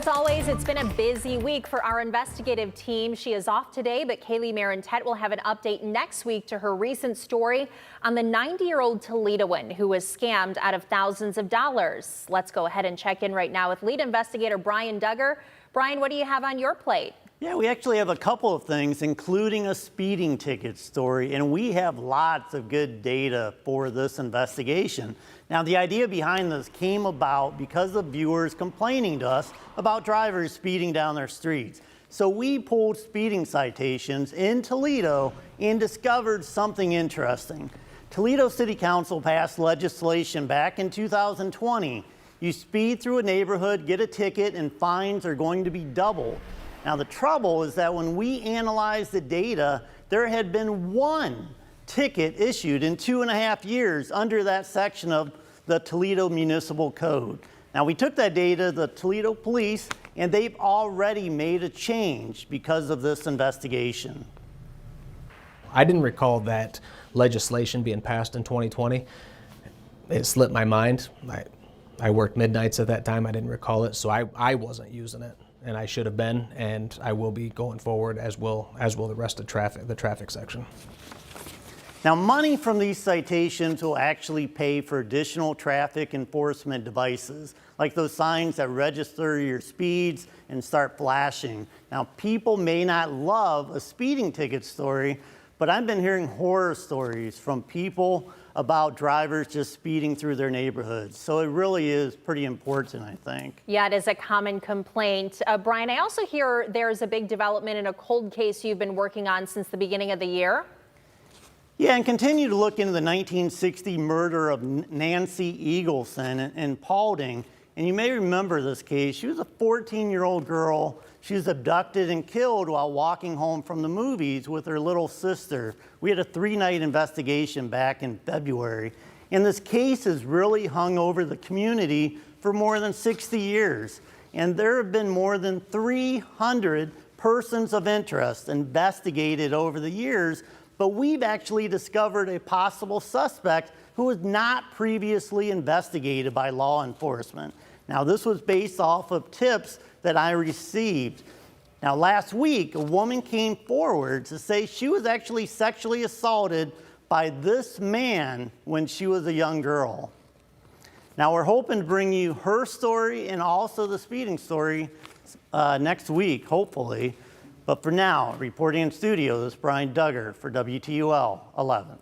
As always, it's been a busy week for our investigative team. She is off today, but Kaylee Marentette will have an update next week to her recent story on the 90-year-old Toledoan who was scammed out of thousands of dollars. Let's go ahead and check in right now with lead investigator Brian Duggar. Brian, what do you have on your plate? Yeah, we actually have a couple of things, including a speeding ticket story, and we have lots of good data for this investigation. Now, the idea behind this came about because of viewers complaining to us about drivers speeding down their streets. So we pulled speeding citations in Toledo and discovered something interesting. Toledo City Council passed legislation back in 2020. You speed through a neighborhood, get a ticket, and fines are going to be doubled. Now, the trouble is that when we analyzed the data, there had been one ticket issued in 2.5 years under that section of the Toledo Municipal Code. Now, we took that data to the Toledo Police, and they've already made a change because of this investigation. I didn't recall that legislation being passed in 2020. It slipped my mind. I worked midnights at that time. I didn't recall it, so I wasn't using it. And I should have been, and I will be going forward, as will the rest of the traffic section. Now, money from these citations will actually pay for additional traffic enforcement devices, like those signs that register your speeds and start flashing. Now, people may not love a speeding ticket story, but I've been hearing horror stories from people about drivers just speeding through their neighborhoods. So it really is pretty important, I think. Yeah, it is a common complaint. Brian, I also hear there's a big development in a cold case you've been working on since the beginning of the year. Yeah, and continue to look into the 1960 murder of Nancy Eagleson in Paulding. And you may remember this case. She was a 14-year-old girl. She was abducted and killed while walking home from the movies with her little sister. We had a 3-night investigation back in February. And this case has really hung over the community for more than 60 years. And there have been more than 300 persons of interest investigated over the years, but we've actually discovered a possible suspect who was not previously investigated by law enforcement. Now, this was based off of tips that I received. Now, last week, a woman came forward to say she was actually sexually assaulted by this man when she was a young girl. Now, we're hoping to bring you her story and also the speeding story next week, hopefully. But for now, reporting in studio, this is Brian Duggar for WTOL 11.